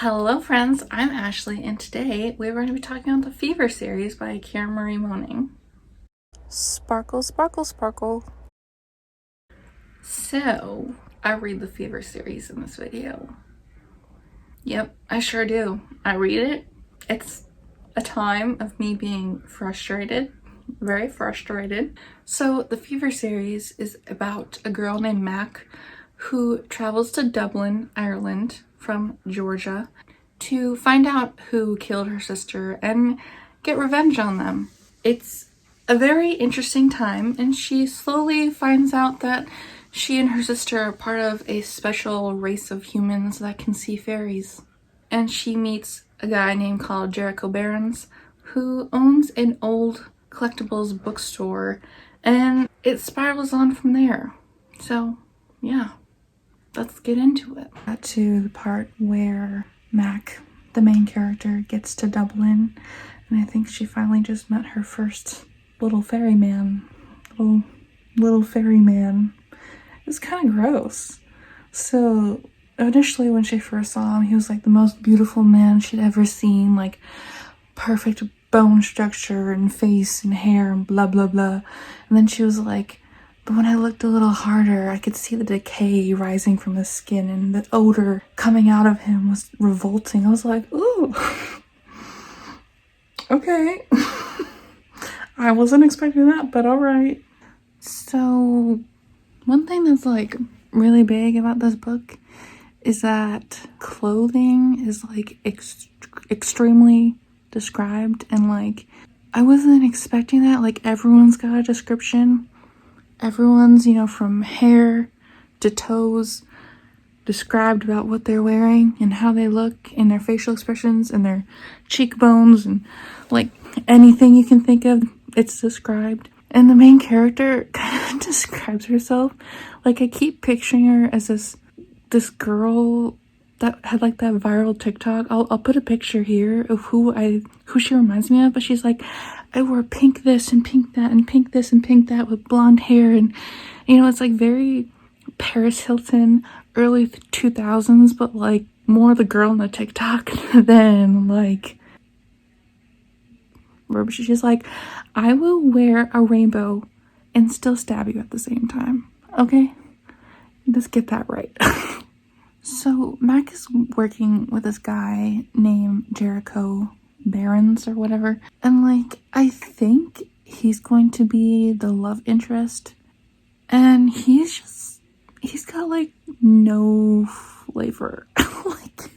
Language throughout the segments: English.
Hello friends, I'm Ashley and today we're going to be talking about the Fever series by Karen Marie Moning. Sparkle, sparkle, sparkle. So, I read the Fever series in this video. Yep, I sure do. I read it. It's a time of me being frustrated, very frustrated. So, the Fever series is about a girl named Mac who travels to Dublin, Ireland from Georgia to find out who killed her sister and get revenge on them. It's a very interesting time, and she slowly finds out that she and her sister are part of a special race of humans that can see fairies. And she meets a guy named called Jericho Barons who owns an old collectibles bookstore, and it spirals on from there. So yeah, let's get into it. Got to the part where Mac, the main character, gets to Dublin, and I think she finally just met her first little ferryman. Little ferryman. It was kind of gross. So initially when she first saw him, he was like the most beautiful man she'd ever seen, like perfect bone structure and face and hair and blah blah blah. And then she was like, but when I looked a little harder, I could see the decay rising from his skin, and the odor coming out of him was revolting. I was like, ooh, okay. I wasn't expecting that, but all right. So one thing that's like really big about this book is that clothing is like extremely described, and like I wasn't expecting that. Like everyone's got a description. Everyone's, from hair to toes, described about what they're wearing and how they look and their facial expressions and their cheekbones and like anything you can think of, it's described. And the main character kind of describes herself. Like I keep picturing her as this girl that had like that viral TikTok. I'll put a picture here of who she reminds me of, but she's like, I wore pink this and pink that and pink this and pink that with blonde hair, and it's like very Paris Hilton, early 2000s, but like more the girl in the TikTok than like she's just like, I will wear a rainbow and still stab you at the same time. Okay, let's get that right. So Mac is working with this guy named Jericho Barons or whatever, and like I think he's going to be the love interest, and he's got like no flavor. Like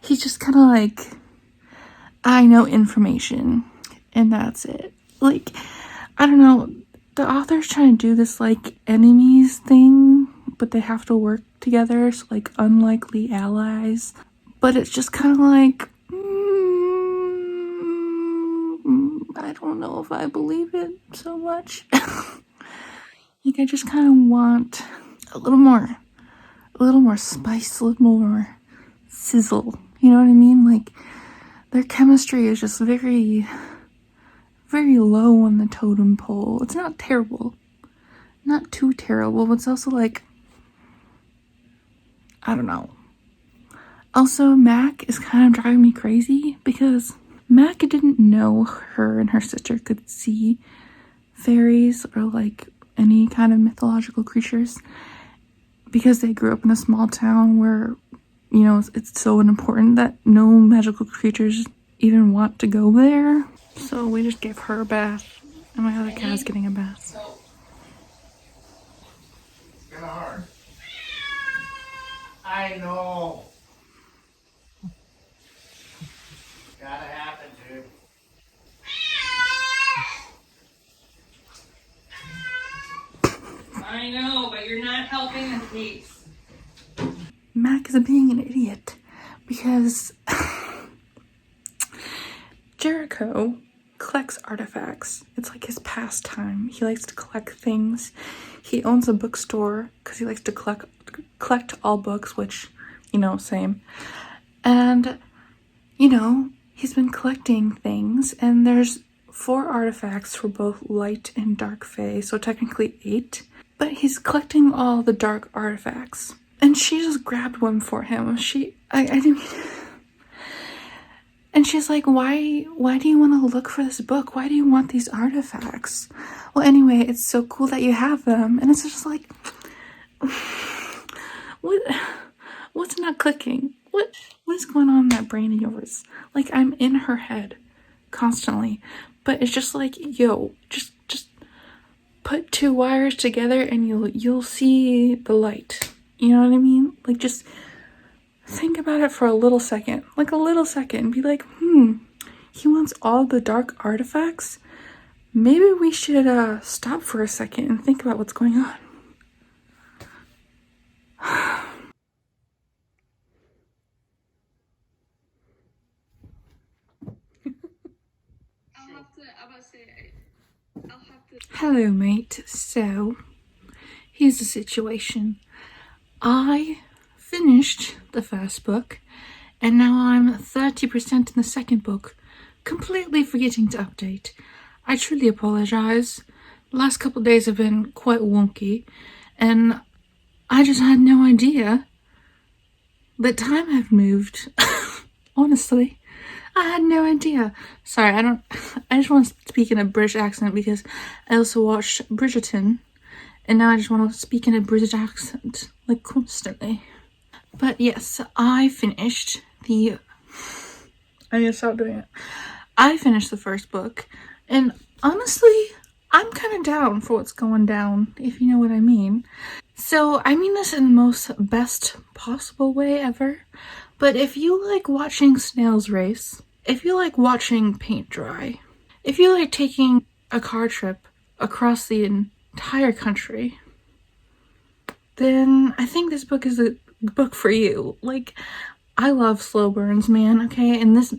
he's just kind of like, I know information and that's it. Like I don't know, the author's trying to do this like enemies thing, but they have to work together, so like unlikely allies. But it's just kind of like, I don't know if I believe it so much. Like I just kind of want a little more spice, a little more sizzle. You know what I mean? Like their chemistry is just very, very low on the totem pole. It's not terrible, not too terrible, but it's also like, I don't know. Also, Mac is kind of driving me crazy because Mac didn't know her and her sister could see fairies or like any kind of mythological creatures because they grew up in a small town where, it's so important that no magical creatures even want to go there. So we just gave her a bath, and my other cat is getting a bath. It's kind of hard. I know. Gotta happen, dude. I know, but you're not helping the case. Mac is being an idiot because Jericho collects artifacts. It's like his pastime. He likes to collect things. He owns a bookstore because he likes to collect all books, which, same. And, he's been collecting things, and there's 4 artifacts for both light and dark fae, so technically 8. But he's collecting all the dark artifacts. And she just grabbed one for him. I And she's like, why do you want to look for this book? Why do you want these artifacts? Well, anyway, it's so cool that you have them. And it's just like, what's not clicking? What is going on in that brain of yours? Like, I'm in her head constantly, but it's just like, yo, just put two wires together and you'll see the light. You know what I mean? Like, just think about it for a little second, like a little second, and be like, he wants all the dark artifacts. Maybe we should stop for a second and think about what's going on. Hello, mate. So, here's the situation. I finished the first book, and now I'm 30% in the second book, completely forgetting to update. I truly apologize. The last couple days have been quite wonky, and I just had no idea that time had moved. Honestly, I had no idea. Sorry, I just want to speak in a British accent because I also watched Bridgerton, and now I just want to speak in a British accent, like, constantly. But yes, I finished the... I need to stop doing it. I finished the first book, and honestly, I'm kind of down for what's going down, if you know what I mean. So, I mean this in the most best possible way ever, but if you like watching snails race, if you like watching paint dry, if you like taking a car trip across the entire country, then I think this book is a book for you. Like, I love slow burns, man, okay? And this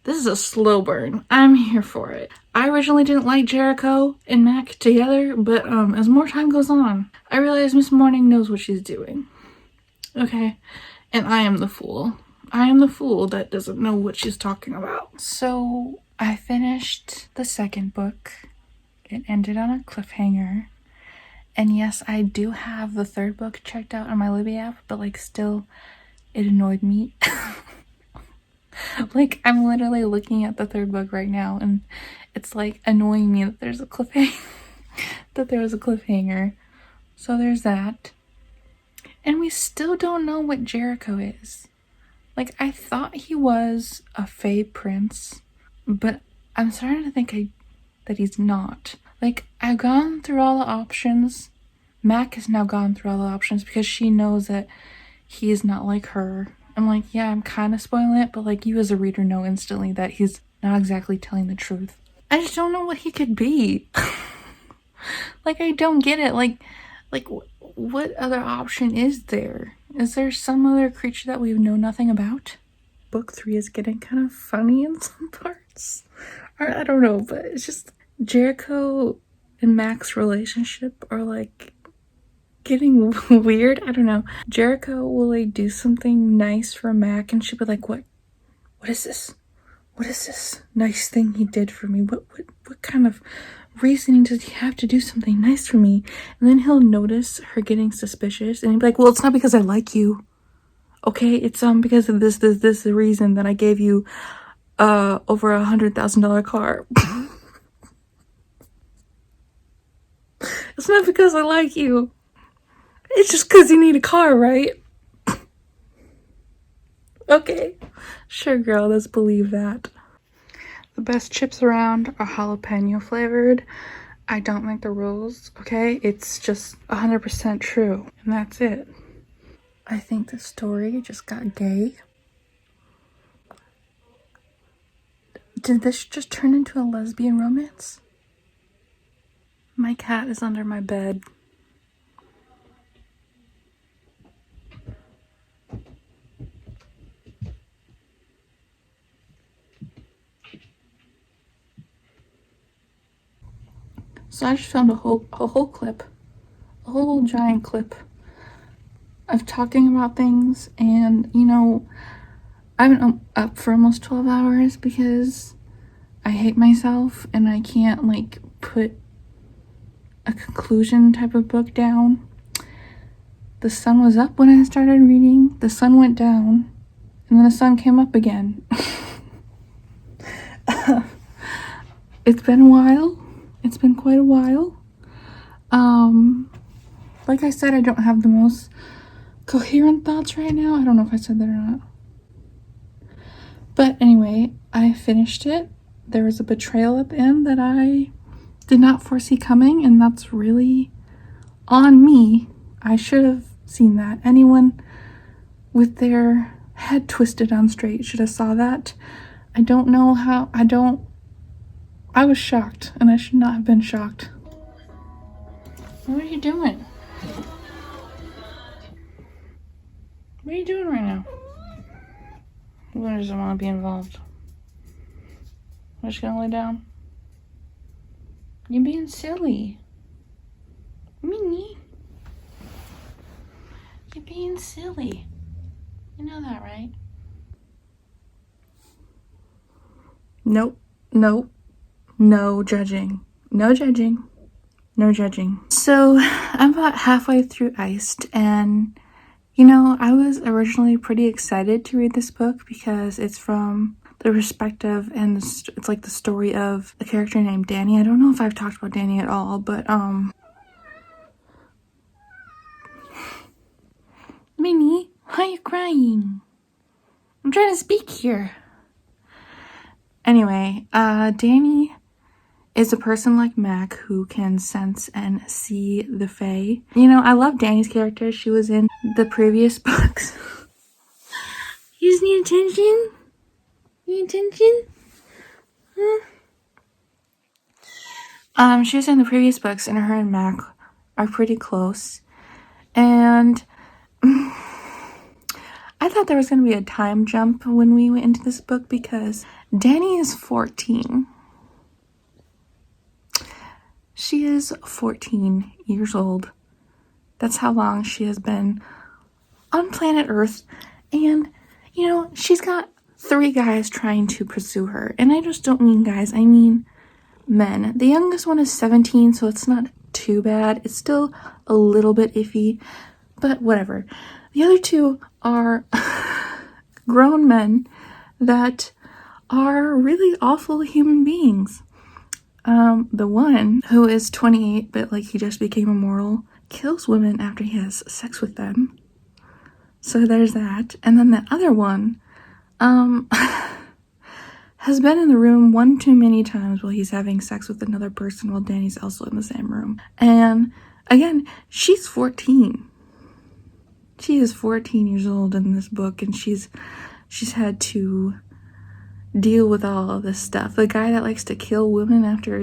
is a slow burn. I'm here for it. I originally didn't like Jericho and Mac together, but as more time goes on, I realize Miss Moning knows what she's doing. Okay? And I am the fool. I am the fool that doesn't know what she's talking about. So, I finished the second book. It ended on a cliffhanger. And yes, I do have the third book checked out on my Libby app, but like still, it annoyed me. Like, I'm literally looking at the third book right now, and it's like annoying me that there's a cliffhanger. that there was a cliffhanger. So there's that. And we still don't know what Jericho is. Like, I thought he was a Fae prince, but I'm starting to think that he's not. Like, I've gone through all the options. Mac has now gone through all the options because she knows that he is not like her. I'm like, yeah, I'm kind of spoiling it, but like, you as a reader know instantly that he's not exactly telling the truth. I just don't know what he could be. Like, I don't get it. Like, what other option is there? Is there some other creature that we know nothing about? Book 3 is getting kind of funny in some parts. Or I don't know, but it's just Jericho and Mac's relationship are like getting weird. I don't know. Jericho will like do something nice for Mac, and she'll be like, what is this? What is this nice thing he did for me? What kind of reasoning does he have to do something nice for me? And then he'll notice her getting suspicious, and he'll be like, well, it's not because I like you. Okay, it's because of this the reason that I gave you over $100,000 car. It's not because I like you. It's just because you need a car, right? Okay. Sure, girl, let's believe that. The best chips around are jalapeno flavored. I don't make the rules, okay? It's just 100% true, and that's it. I think the story just got gay. Did this just turn into a lesbian romance? My cat is under my bed. So I just filmed a whole clip, a whole giant clip of talking about things, and you know, I've been up for almost 12 hours because I hate myself and I can't like put a conclusion type of book down. The sun was up when I started reading, the sun went down, and then the sun came up again. It's been a while. It's been quite a while. Like I said, I don't have the most coherent thoughts right now. I don't know if I said that or not. But anyway, I finished it. There was a betrayal at the end that I did not foresee coming, and that's really on me. I should have seen that. Anyone with their head twisted on straight should have saw that. I don't know how. I was shocked, and I should not have been shocked. What are you doing? What are you doing right now? Who doesn't want to be involved? I'm just gonna lay down. You're being silly. Minnie. You're being silly. You know that, right? Nope. Nope. No judging. No judging. No judging. So I'm about halfway through Iced, and you know, I was originally pretty excited to read this book because it's from the perspective and it's like the story of a character named Danny. I don't know if I've talked about Danny at all, but Minnie, why are you crying? I'm trying to speak here. Anyway, Danny is a person like Mac who can sense and see the Fae. You know, I love Danny's character. She was in the previous books. You just need attention? Need attention? Huh? She was in the previous books, and her and Mac are pretty close. And I thought there was going to be a time jump when we went into this book because Danny is 14. She is 14 years old. That's how long she has been on planet Earth. And, you know, she's got 3 guys trying to pursue her. And I just don't mean guys, I mean men. The youngest one is 17, so it's not too bad. It's still a little bit iffy, but whatever. The other 2 are grown men that are really awful human beings. The one who is 28, but like he just became immortal, kills women after he has sex with them. So there's that. And then the other one, has been in the room one too many times while he's having sex with another person while Danny's also in the same room. And again, she's 14. She is 14 years old in this book, and she's had to deal with all of this stuff. The guy that likes to kill women after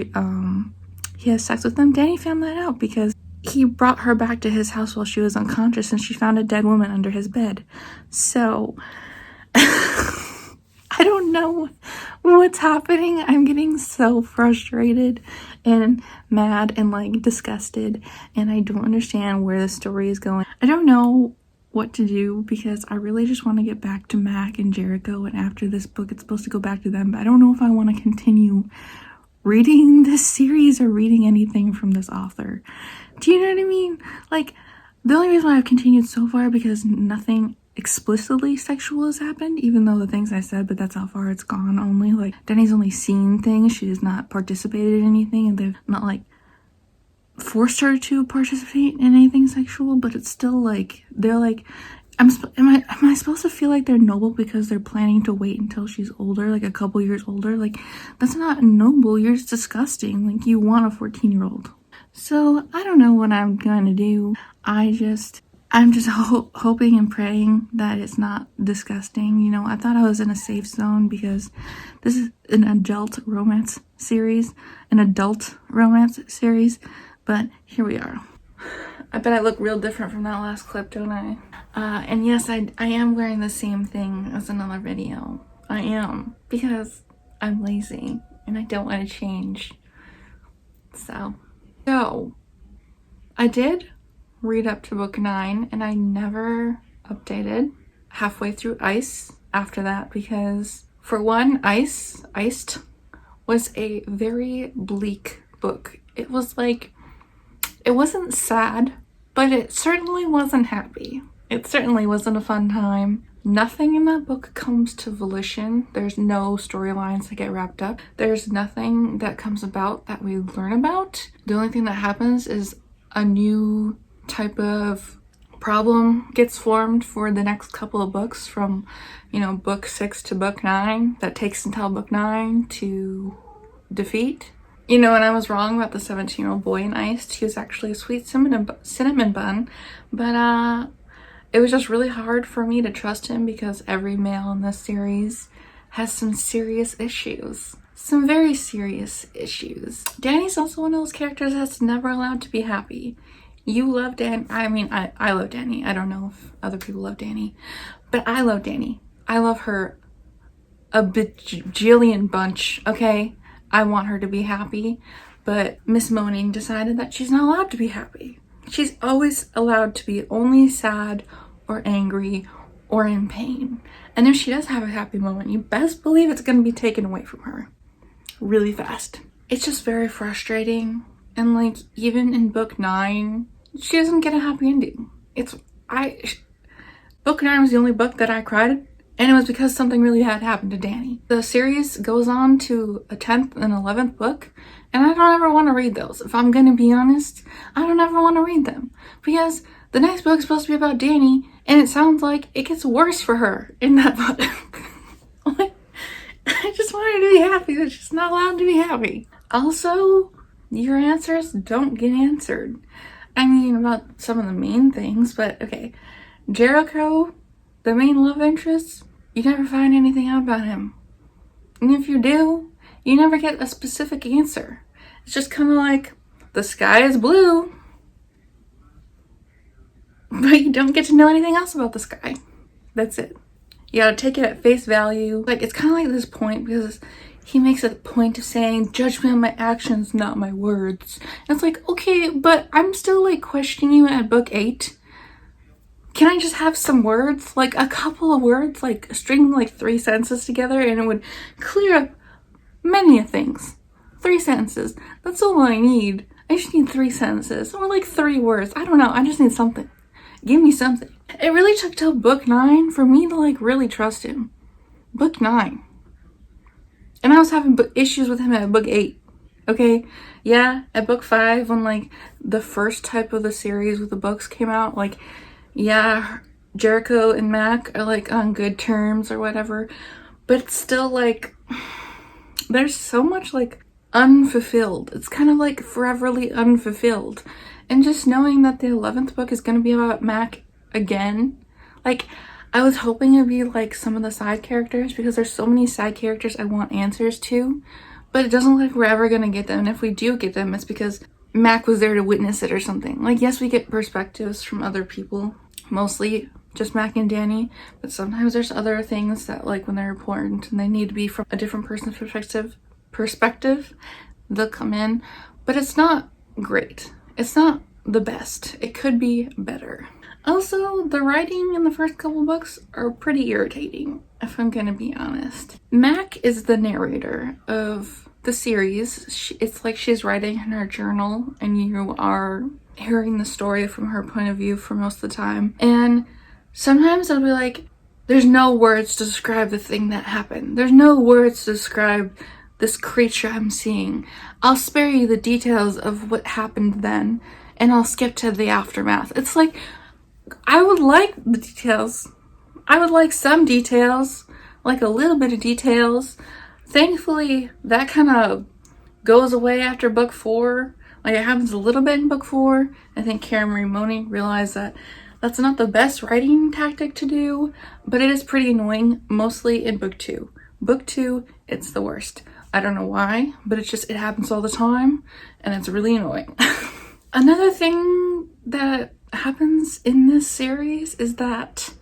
he has sex with them, Danny found that out because he brought her back to his house while she was unconscious, and she found a dead woman under his bed. So I don't know what's happening. I'm getting so frustrated and mad and like disgusted, and I don't understand where the story is going. I don't know what to do because I really just want to get back to Mac and Jericho, and after this book it's supposed to go back to them, but I don't know if I want to continue reading this series or reading anything from this author. Do you know what I mean? Like, the only reason why I've continued so far because nothing explicitly sexual has happened, even though the things I said, but that's how far it's gone. Only like Danny's only seen things, she has not participated in anything, and they've not like forced her to participate in anything sexual, but it's still like they're like, am I supposed to feel like they're noble because they're planning to wait until she's older, like a couple years older? Like, that's not noble. You're just disgusting. Like, you want a 14-year-old. So I don't know what I'm going to do. I'm just hoping and praying that it's not disgusting. You know, I thought I was in a safe zone because this is an adult romance series, but here we are. I bet I look real different from that last clip, don't I? And yes, I am wearing the same thing as another video. I am, because I'm lazy and I don't want to change. So I did read up to book 9, and I never updated halfway through Ice after that because, for one, Iced was a very bleak book. It was like, it wasn't sad, but it certainly wasn't happy. It certainly wasn't a fun time. Nothing in that book comes to volition. There's no storylines that get wrapped up. There's nothing that comes about that we learn about. The only thing that happens is a new type of problem gets formed for the next couple of books from, book 6 to book 9 that takes until book 9 to defeat. And I was wrong about the 17-year-old boy in Iced. He was actually a sweet cinnamon bun, but it was just really hard for me to trust him because every male in this series has some serious issues. Some very serious issues. Danny's also one of those characters that's never allowed to be happy. You love Danny. I mean, I love Danny. I don't know if other people love Danny, but I love Danny. I love her a bajillion bunch, okay? I want her to be happy, but Miss Moning decided that she's not allowed to be happy. She's always allowed to be only sad or angry or in pain. And if she does have a happy moment, you best believe it's going to be taken away from her really fast. It's just very frustrating. And like, even in book 9, she doesn't get a happy ending. Book 9 was the only book that I cried, and it was because something really had happened to Danny. The series goes on to a 10th and 11th book, and I don't ever want to read those. If I'm gonna be honest, I don't ever want to read them because the next book is supposed to be about Danny, and it sounds like it gets worse for her in that book. Like, I just want her to be happy, but she's not allowed to be happy. Also, your answers don't get answered. I mean, about some of the main things, but okay. Jericho, the main love interest, you never find anything out about him. And if you do, you never get a specific answer. It's just kind of like, the sky is blue, but you don't get to know anything else about the sky. That's it. You gotta take it at face value. Like, it's kind of like this point because he makes a point of saying, judge me on my actions, not my words. And it's like, okay, but I'm still like questioning you at book 8. Can I just have some words? Like a couple of words, like string like 3 sentences together and it would clear up many things. 3 sentences. That's all I need. I just need 3 sentences or like 3 words. I don't know. I just need something. Give me something. It really took till book 9 for me to like really trust him. Book 9. And I was having issues with him at book 8. Okay? Yeah, at book 5 when like the first type of the series with the books came out, like, yeah, Jericho and Mac are like on good terms or whatever, but it's still like there's so much like unfulfilled. It's kind of like foreverly unfulfilled. And just knowing that the 11th book is going to be about Mac again, like, I was hoping it'd be like some of the side characters because there's so many side characters I want answers to, but it doesn't look like we're ever going to get them. And if we do get them, it's because Mac was there to witness it or something. Like, yes, we get perspectives from other people, mostly just Mac and Danny, but sometimes there's other things that, like, when they're important and they need to be from a different person's perspective, they'll come in. But it's not great. It's not the best. It could be better. Also, the writing in the first couple books are pretty irritating, if I'm gonna be honest. Mac is the narrator of the series. It's like she's writing in her journal and you are hearing the story from her point of view for most of the time. And sometimes it'll be like, there's no words to describe the thing that happened. There's no words to describe this creature I'm seeing. I'll spare you the details of what happened then and I'll skip to the aftermath. It's like, I would like the details. I would like some details, like a little bit of details. Thankfully, that kind of goes away after book 4. Like, it happens a little bit in book 4. I think Karen Marie Moning realized that that's not the best writing tactic to do, but it is pretty annoying, mostly in book 2. Book 2, it's the worst. I don't know why, but it happens all the time, and it's really annoying. Another thing that happens in this series is that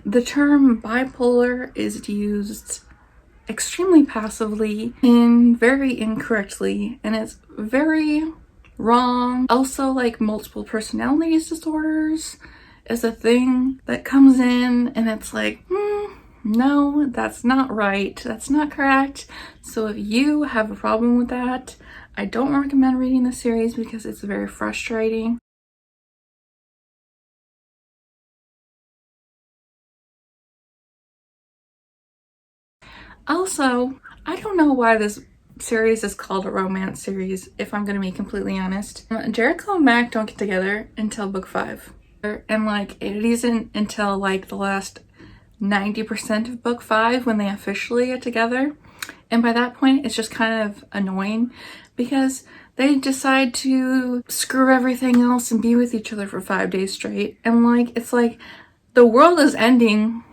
the term bipolar is used extremely passively and very incorrectly, and it's very wrong. Also, like, multiple personalities disorders is a thing that comes in, and it's like, no, that's not right. That's not correct. So if you have a problem with that, I don't recommend reading the series because it's very frustrating. Also, I don't know why this series is called a romance series, if I'm gonna be completely honest. Jericho and Mac don't get together until book 5. And like, it isn't until like the last 90% of book 5 when they officially get together. And by that point, it's just kind of annoying because they decide to screw everything else and be with each other for 5 days straight. And like, it's like, the world is ending.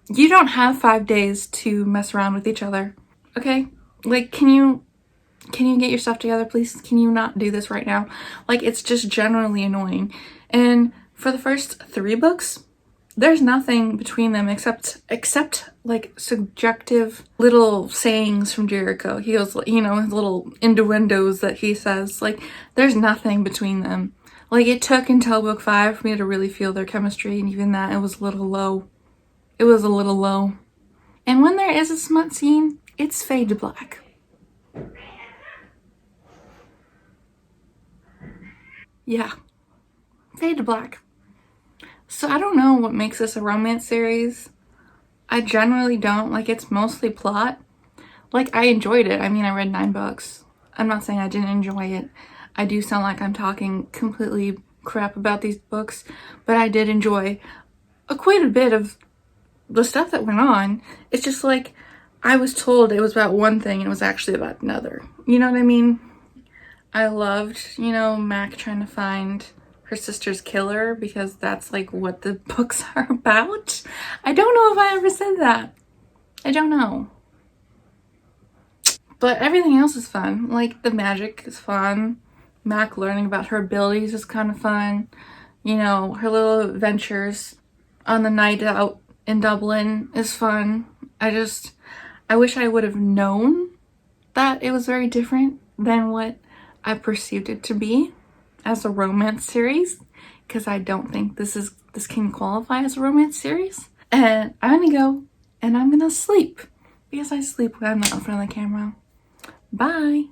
You don't have 5 days to mess around with each other, okay? Like, can you get your stuff together, please? Can you not do this right now? Like, it's just generally annoying. And for the first 3 books, there's nothing between them except like subjective little sayings from Jericho. He goes, you know, his little innuendos that he says. Like, there's nothing between them. Like, it took until book 5 for me to really feel their chemistry, and even that, it was a little low. It was a little low. And when there is a smut scene, it's fade to black. Yeah, fade to black. So I don't know what makes this a romance series. I generally don't. Like, it's mostly plot. Like, I enjoyed it. I mean, I read 9 books. I'm not saying I didn't enjoy it. I do sound like I'm talking completely crap about these books, but I did enjoy quite a bit of the stuff that went on. It's just like, I was told it was about one thing and it was actually about another. You know what I mean? I loved, you know, Mac trying to find her sister's killer because that's like what the books are about. I don't know if I ever said that. I don't know. But everything else is fun. Like, the magic is fun. Mac learning about her abilities is kind of fun. You know, her little adventures on the night out in Dublin is fun. I wish I would have known that it was very different than what I perceived it to be as a romance series, because I don't think this can qualify as a romance series. And I'm gonna go and I'm gonna sleep because I sleep when I'm not in front of the camera. Bye.